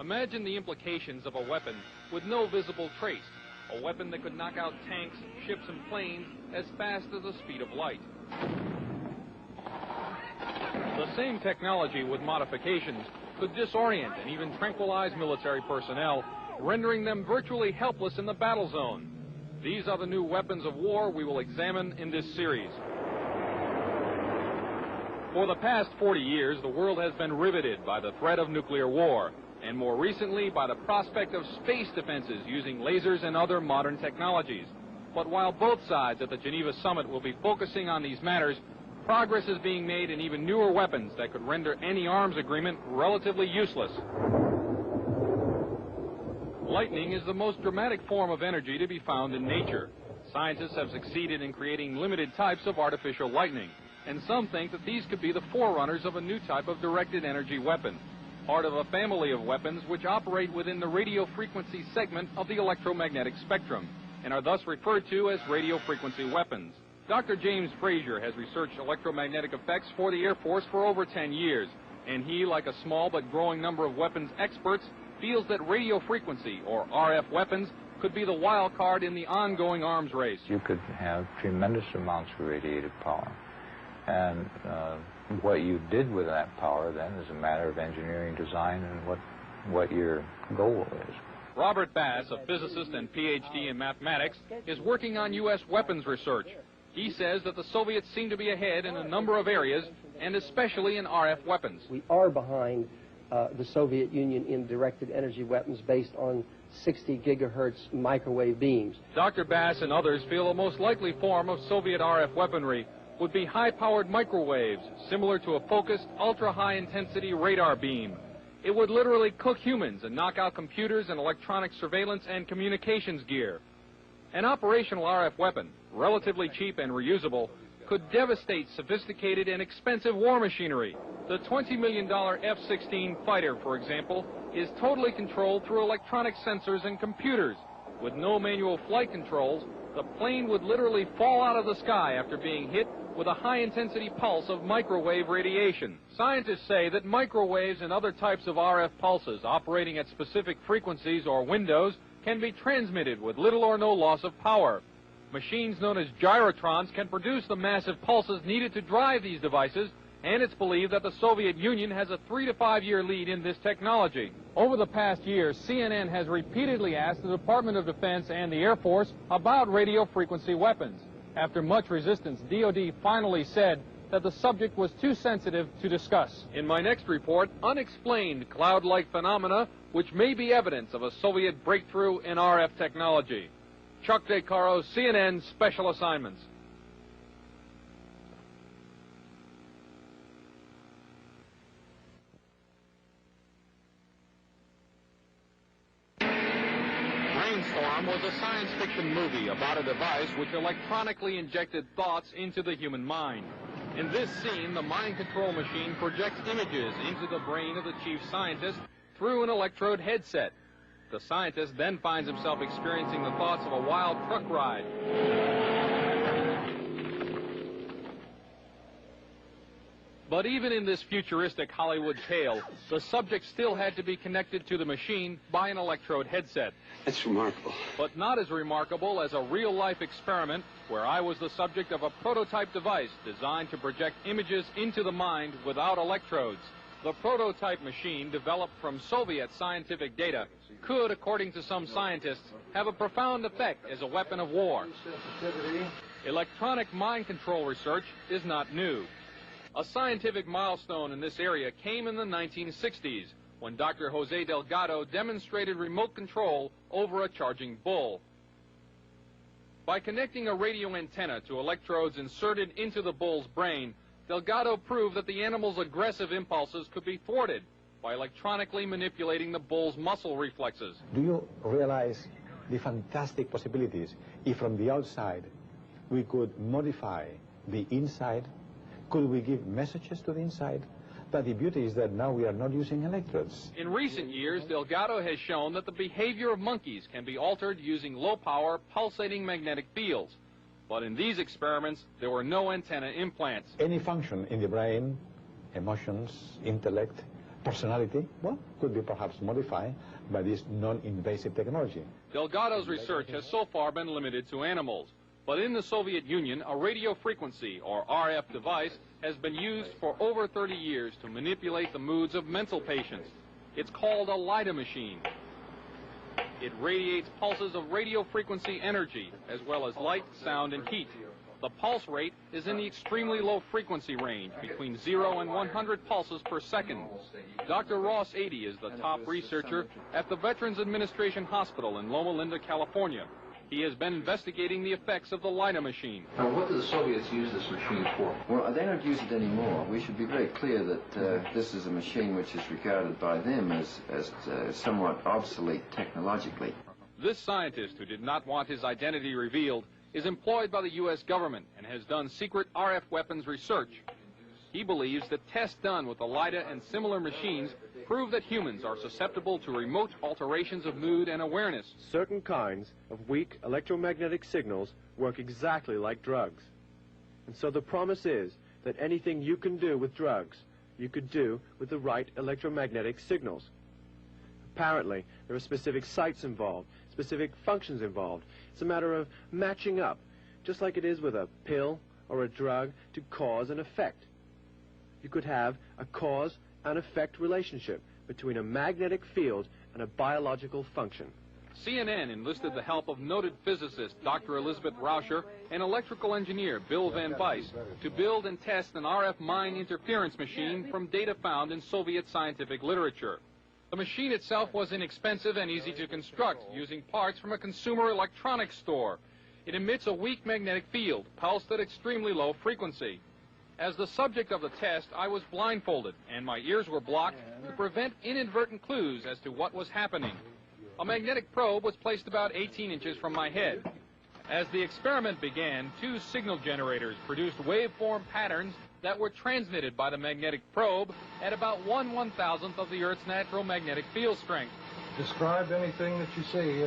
Imagine the implications of a weapon with no visible trace, a weapon that could knock out tanks, ships, and planes as fast as the speed of light. The same technology with modifications could disorient and even tranquilize military personnel, rendering them virtually helpless in the battle zone. These are the new weapons of war we will examine in this series. For the past 40 years, the world has been riveted by the threat of nuclear war, and more recently by the prospect of space defenses using lasers and other modern technologies. But while both sides at the Geneva summit will be focusing on these matters, progress is being made in even newer weapons that could render any arms agreement relatively useless. Lightning is the most dramatic form of energy to be found in nature. Scientists have succeeded in creating limited types of artificial lightning, and some think that these could be the forerunners of a new type of directed energy weapon, part of a family of weapons which operate within the radio frequency segment of the electromagnetic spectrum, and are thus referred to as radio frequency weapons. Dr. James Frazier has researched electromagnetic effects for the Air Force for over 10 years, and he, like a small but growing number of weapons experts, feels that radio frequency, or RF weapons, could be the wild card in the ongoing arms race. You could have tremendous amounts of radiative power, and what you did with that power then is a matter of engineering design and what your goal is. Robert Bass, a physicist and PhD in mathematics, is working on U.S. weapons research. He says that the Soviets seem to be ahead in a number of areas, and especially in RF weapons. We are behind the Soviet Union in directed energy weapons based on 60 gigahertz microwave beams. Dr. Bass and others feel the most likely form of Soviet RF weaponry would be high-powered microwaves, similar to a focused, ultra-high-intensity radar beam. It would literally cook humans and knock out computers and electronic surveillance and communications gear. An operational RF weapon, relatively cheap and reusable, could devastate sophisticated and expensive war machinery. The $20 million F-16 fighter, for example, is totally controlled through electronic sensors and computers. With no manual flight controls, the plane would literally fall out of the sky after being hit with a high-intensity pulse of microwave radiation. Scientists say that microwaves and other types of RF pulses operating at specific frequencies or windows can be transmitted with little or no loss of power. Machines known as gyrotrons can produce the massive pulses needed to drive these devices, and it's believed that the Soviet Union has a 3 to 5 year lead in this technology. Over the past year, CNN has repeatedly asked the Department of Defense and the Air Force about radio frequency weapons. After much resistance, DoD finally said that the subject was too sensitive to discuss. In my next report, unexplained cloud-like phenomena which may be evidence of a Soviet breakthrough in RF technology. Chuck DeCaro, CNN Special Assignments. Brainstorm was a science fiction movie about a device which electronically injected thoughts into the human mind. In this scene, the mind control machine projects images into the brain of the chief scientist through an electrode headset. The scientist then finds himself experiencing the thoughts of a wild truck ride. But even in this futuristic Hollywood tale, the subject still had to be connected to the machine by an electrode headset. That's remarkable. But not as remarkable as a real-life experiment where I was the subject of a prototype device designed to project images into the mind without electrodes. The prototype machine, developed from Soviet scientific data, could, according to some scientists, have a profound effect as a weapon of war. Electronic mind control research is not new. A scientific milestone in this area came in the 1960s, when Dr. Jose Delgado demonstrated remote control over a charging bull. By connecting a radio antenna to electrodes inserted into the bull's brain, Delgado proved that the animal's aggressive impulses could be thwarted by electronically manipulating the bull's muscle reflexes. Do you realize the fantastic possibilities if from the outside we could modify the inside? Could we give messages to the inside? But the beauty is that now we are not using electrodes. In recent years, Delgado has shown that the behavior of monkeys can be altered using low-power, pulsating magnetic fields. But in these experiments, there were no antenna implants. Any function in the brain, emotions, intellect, personality, well, could be perhaps modified by this non-invasive technology. Delgado's research has so far been limited to animals. But in the Soviet Union, a radio frequency, or RF device, has been used for over 30 years to manipulate the moods of mental patients. It's called a LIDA machine. It radiates pulses of radio frequency energy, as well as light, sound, and heat. The pulse rate is in the extremely low frequency range, between 0 and 100 pulses per second. Dr. Ross 80 is the top researcher at the Veterans Administration Hospital in Loma Linda, California. He has been investigating the effects of the LIDA machine. Now, what do the Soviets use this machine for? Well, they don't use it anymore. We should be very clear that this is a machine which is regarded by them as somewhat obsolete technologically. This scientist, who did not want his identity revealed, is employed by the U.S. government and has done secret RF weapons research. He believes that tests done with the LIDA and similar machines prove that humans are susceptible to remote alterations of mood and awareness. Certain kinds of weak electromagnetic signals work exactly like drugs. And so the promise is that anything you can do with drugs, you could do with the right electromagnetic signals. Apparently, there are specific sites involved, specific functions involved. It's a matter of matching up, just like it is with a pill or a drug, to cause and effect. You could have a cause and effect relationship between a magnetic field and a biological function. CNN enlisted the help of noted physicist Dr. Elizabeth Rauscher and electrical engineer Bill Van Bice to build and test an RF mine interference machine from data found in Soviet scientific literature. The machine itself was inexpensive and easy to construct, using parts from a consumer electronics store. It emits a weak magnetic field, pulsed at extremely low frequency. As the subject of the test, I was blindfolded, and my ears were blocked to prevent inadvertent clues as to what was happening. A magnetic probe was placed about 18 inches from my head. As the experiment began, two signal generators produced waveform patterns that were transmitted by the magnetic probe at about 1/1000th of the Earth's natural magnetic field strength. Describe anything that you see,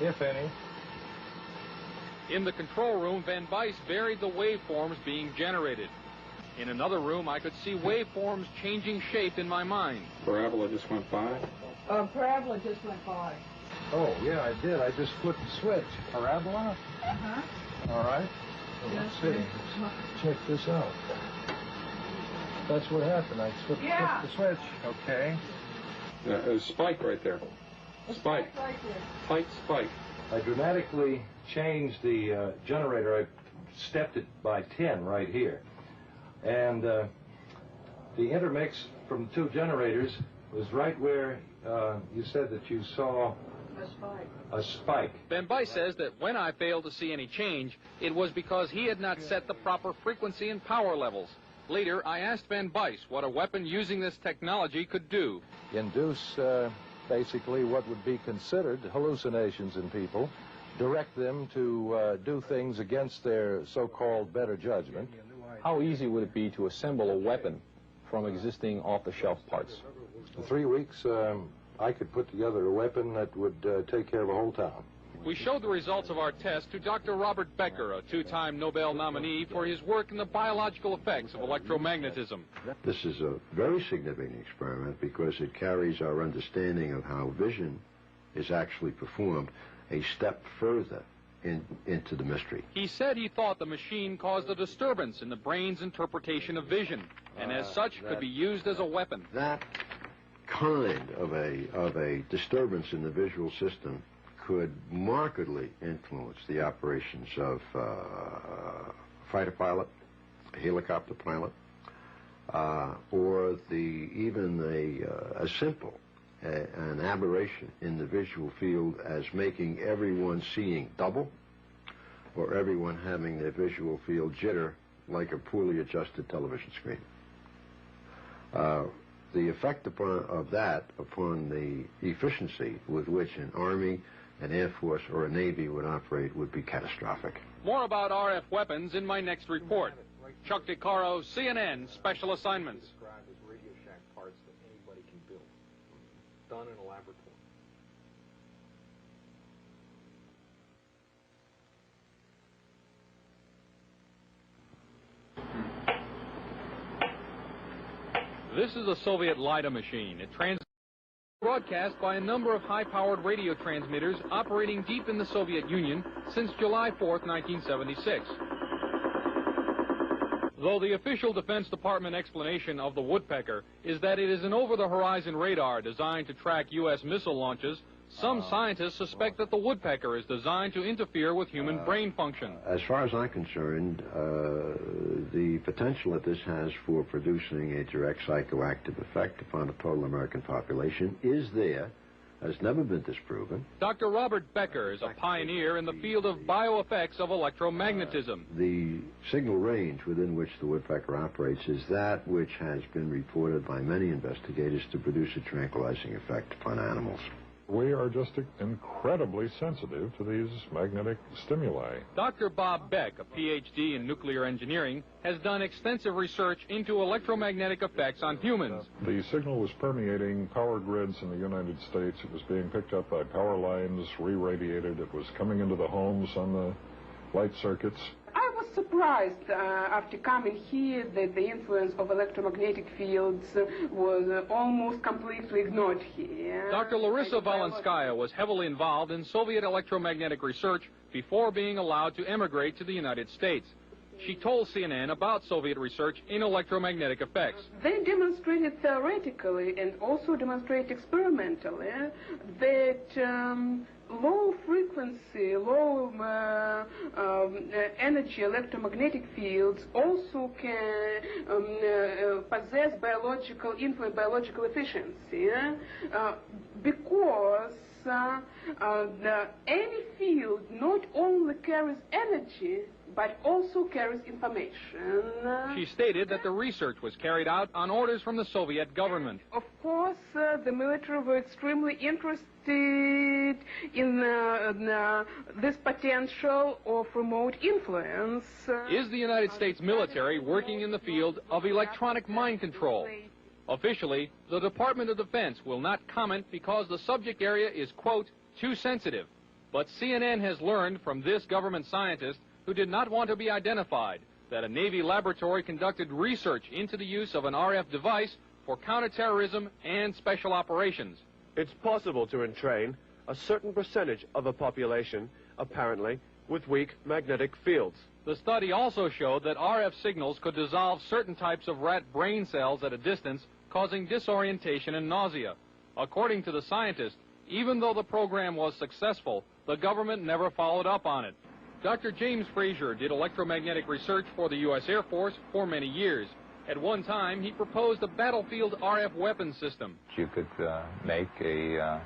if any. In the control room, Van Bice varied the waveforms being generated. In another room, I could see waveforms changing shape in my mind. Parabola just went by? Parabola just went by. Oh, yeah, I did. I just flipped the switch. Parabola? Uh-huh. All right. Well, let's see. Let's check this out. That's what happened. I flipped the switch. Okay. There's a spike right there. Spike. Right there. Tight spike. I dramatically changed the generator. I stepped it by 10 right here. And the intermix from the two generators was right where you said that you saw a spike. Van Bice says that when I failed to see any change, it was because he had not set the proper frequency and power levels. Later, I asked Van Bice what a weapon using this technology could do. Induce basically what would be considered hallucinations in people, direct them to do things against their so-called better judgment. How easy would it be to assemble a weapon from existing off-the-shelf parts? In 3 weeks, I could put together a weapon that would take care of a whole town. We showed the results of our test to Dr. Robert Becker, a two-time Nobel nominee for his work in the biological effects of electromagnetism. This is a very significant experiment because it carries our understanding of how vision is actually performed a step further into the mystery. He said he thought the machine caused a disturbance in the brain's interpretation of vision, and as such could be used as a weapon. That kind of a disturbance in the visual system could markedly influence the operations of a fighter pilot, a helicopter pilot, or even a simple an aberration in the visual field as making everyone seeing double, or everyone having their visual field jitter like a poorly adjusted television screen. The effect of that upon the efficiency with which an Army, an Air Force, or a Navy would operate would be catastrophic. More about RF weapons in my next report. Chuck DeCaro, CNN, Special Assignments. Described as Radio Shack parts that anybody can build, done in a laboratory. This is a Soviet Lida machine. It broadcast by a number of high-powered radio transmitters operating deep in the Soviet Union since July 4th, 1976. Though the official Defense Department explanation of the Woodpecker is that it is an over-the-horizon radar designed to track U.S. missile launches, some scientists suspect that the Woodpecker is designed to interfere with human brain function. As far as I'm concerned, the potential that this has for producing a direct psychoactive effect upon the total American population is there, has never been disproven. Dr. Robert Becker is a pioneer in the field of bioeffects of electromagnetism. The signal range within which the Woodpecker operates is that which has been reported by many investigators to produce a tranquilizing effect upon animals. We are just incredibly sensitive to these magnetic stimuli. Dr. Bob Beck, a PhD in nuclear engineering, has done extensive research into electromagnetic effects on humans. The signal was permeating power grids in the United States. It was being picked up by power lines, re-radiated. It was coming into the homes on the light circuits. I was surprised after coming here that the influence of electromagnetic fields was almost completely ignored here. Dr. Larissa Valenskaya was heavily involved in Soviet electromagnetic research before being allowed to emigrate to the United States. She told CNN about Soviet research in electromagnetic effects. They demonstrated theoretically and also demonstrate experimentally that low frequency, low energy electromagnetic fields also can possess biological influence, biological efficiency, because any field not only carries energy but also carries information. She stated that the research was carried out on orders from the Soviet government. Of course, the military were extremely interested in this potential of remote influence. Is the United States military working in the field of electronic mind control? Officially, the Department of Defense will not comment because the subject area is, quote, too sensitive. But CNN has learned from this government scientist, who did not want to be identified, that a Navy laboratory conducted research into the use of an RF device for counterterrorism and special operations. It's possible to entrain a certain percentage of a population, apparently, with weak magnetic fields. The study also showed that RF signals could dissolve certain types of rat brain cells at a distance, causing disorientation and nausea. According to the scientist, even though the program was successful, the government never followed up on it. Dr. James Frazier did electromagnetic research for the U.S. Air Force for many years. At one time, he proposed a battlefield RF weapon system. You could make an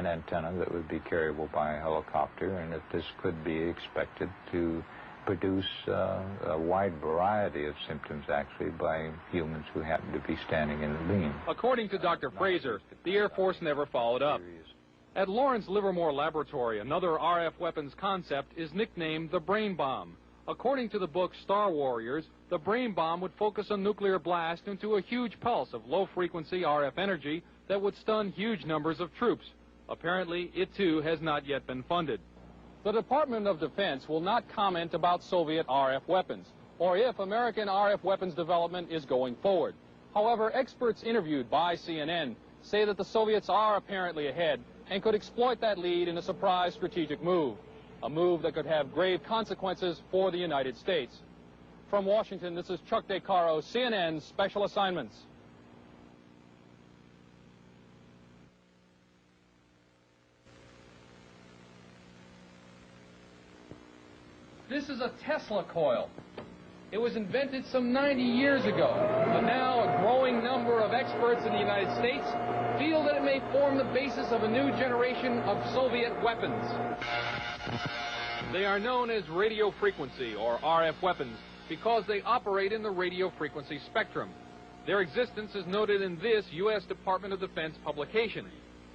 antenna that would be carryable by a helicopter, and that this could be expected to produce a wide variety of symptoms, actually, by humans who happen to be standing in the beam. According to Dr. Fraser, the Air Force never followed up. At Lawrence Livermore Laboratory, another RF weapons concept is nicknamed the brain bomb. According to the book Star Warriors, the brain bomb would focus a nuclear blast into a huge pulse of low-frequency RF energy that would stun huge numbers of troops. Apparently, it too has not yet been funded. The Department of Defense will not comment about Soviet RF weapons, or if American RF weapons development is going forward. However, experts interviewed by CNN say that the Soviets are apparently ahead and could exploit that lead in a surprise strategic move, a move that could have grave consequences for the United States. From Washington, this is Chuck DeCaro, CNN Special Assignments. This is a Tesla coil. It was invented some 90 years ago, but now a growing number of experts in the United States feel that it may form the basis of a new generation of Soviet weapons. They are known as radio frequency, or RF weapons, because they operate in the radio frequency spectrum. Their existence is noted in this U.S. Department of Defense publication,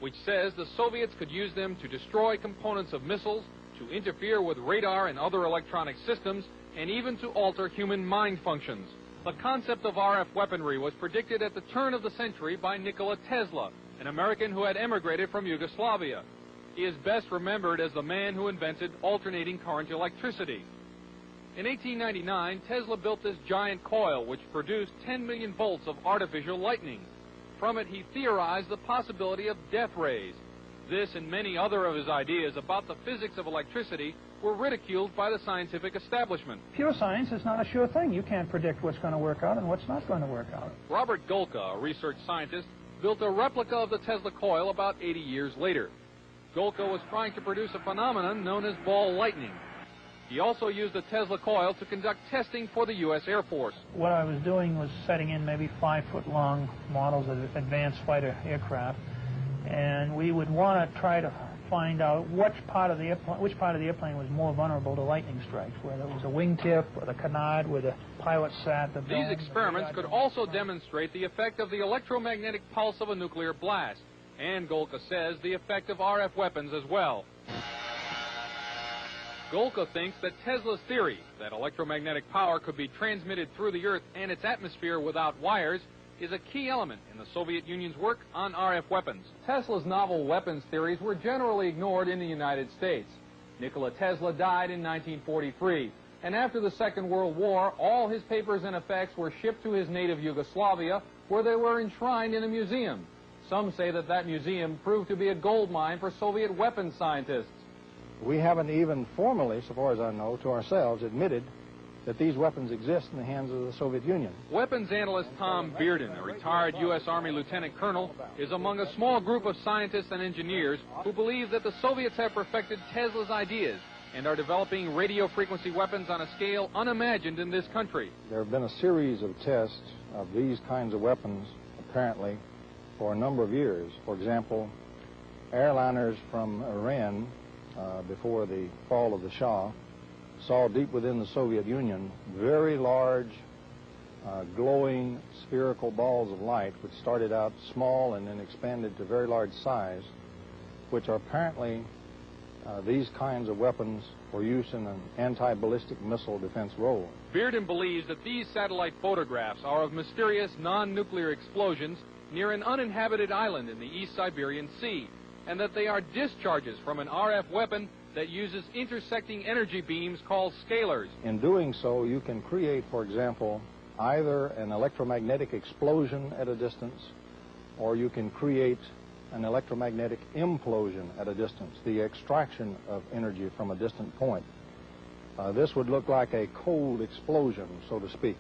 which says the Soviets could use them to destroy components of missiles, to interfere with radar and other electronic systems, and even to alter human mind functions. The concept of RF weaponry was predicted at the turn of the century by Nikola Tesla, an American who had emigrated from Yugoslavia. He is best remembered as the man who invented alternating current electricity. In 1899, Tesla built this giant coil which produced 10 million volts of artificial lightning. From it, he theorized the possibility of death rays. This and many other of his ideas about the physics of electricity were ridiculed by the scientific establishment. Pure science is not a sure thing. You can't predict what's going to work out and what's not going to work out. Robert Golka, a research scientist, built a replica of the Tesla coil about 80 years later. Golka was trying to produce a phenomenon known as ball lightning. He also used the Tesla coil to conduct testing for the U.S. Air Force. What I was doing was setting in maybe 5-foot-long models of advanced fighter aircraft, and we would want to try to find out which part of the airplane was more vulnerable to lightning strikes, whether it was a wingtip or the canard where the pilot sat. These experiments could also demonstrate the effect of the electromagnetic pulse of a nuclear blast, and Golka says the effect of RF weapons as well. Golka thinks that Tesla's theory that electromagnetic power could be transmitted through the Earth and its atmosphere without wires is a key element in the Soviet Union's work on RF weapons. Tesla's novel weapons theories were generally ignored in the United States. Nikola Tesla died in 1943, and after the Second World War, all his papers and effects were shipped to his native Yugoslavia, where they were enshrined in a museum. Some say that that museum proved to be a gold mine for Soviet weapons scientists. We haven't even formally, so far as I know, to ourselves admitted that these weapons exist in the hands of the Soviet Union. Weapons analyst Tom Bearden, a retired U.S. Army lieutenant colonel, is among a small group of scientists and engineers who believe that the Soviets have perfected Tesla's ideas and are developing radio frequency weapons on a scale unimagined in this country. There have been a series of tests of these kinds of weapons, apparently, for a number of years. For example, airliners from Iran, before the fall of the Shah, saw deep within the Soviet Union very large, glowing spherical balls of light, which started out small and then expanded to very large size, which are apparently these kinds of weapons for use in an anti-ballistic missile defense role. Bearden believes that these satellite photographs are of mysterious non-nuclear explosions near an uninhabited island in the East Siberian Sea, and that they are discharges from an RF weapon that uses intersecting energy beams called scalars. In doing so, you can create, for example, either an electromagnetic explosion at a distance, or you can create an electromagnetic implosion at a distance, the extraction of energy from a distant point. This would look like a cold explosion, so to speak.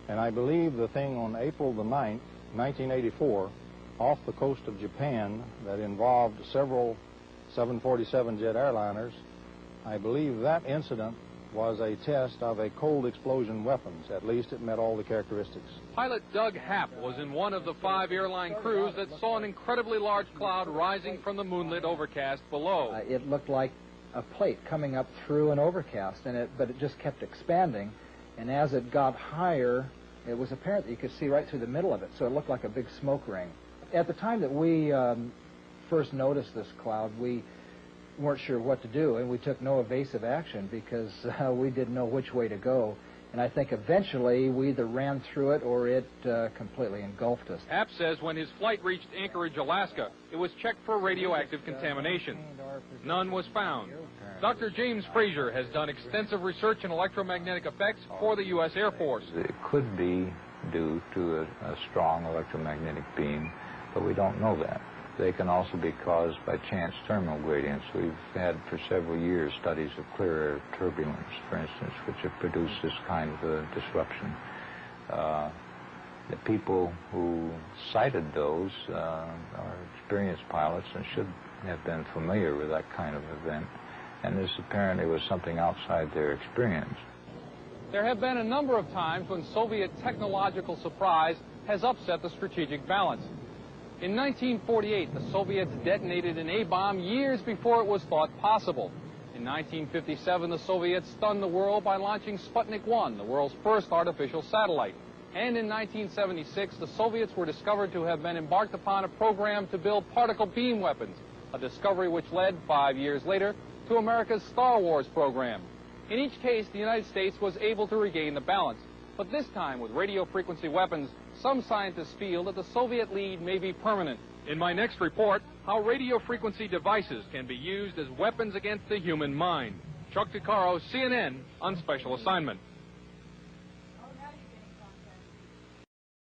And I believe the thing on April the 9th, 1984, off the coast of Japan, that involved several 747 jet airliners, I believe that incident was a test of a cold explosion weapons. At least it met all the characteristics. Pilot Doug Happ was in one of the 5 airline crews that saw an incredibly large cloud rising from the moonlit overcast below. It looked like a plate coming up through an overcast, but it just kept expanding, and as it got higher, it was apparent that you could see right through the middle of it, so it looked like a big smoke ring. At the time that we first noticed this cloud, we weren't sure what to do, and we took no evasive action because we didn't know which way to go. And I think eventually we either ran through it or it completely engulfed us. Happ says when his flight reached Anchorage, Alaska, it was checked for radioactive contamination. None was found. Dr. James Fraser has done extensive research in electromagnetic effects for the U.S. Air Force. It could be due to a strong electromagnetic beam, but we don't know that. They can also be caused by chance thermal gradients. We've had for several years studies of clear air turbulence, for instance, which have produced this kind of a disruption. The people who cited those are experienced pilots and should have been familiar with that kind of event, and this apparently was something outside their experience. There have been a number of times when Soviet technological surprise has upset the strategic balance. In 1948, the Soviets detonated an A-bomb years before it was thought possible. In 1957, the Soviets stunned the world by launching Sputnik 1, the world's first artificial satellite. And in 1976, the Soviets were discovered to have been embarked upon a program to build particle beam weapons, a discovery which led, 5 years later, to America's Star Wars program. In each case, the United States was able to regain the balance. But this time, with radio frequency weapons, some scientists feel that the Soviet lead may be permanent. In my next report, how radio frequency devices can be used as weapons against the human mind. Chuck DeCaro, CNN, on special assignment.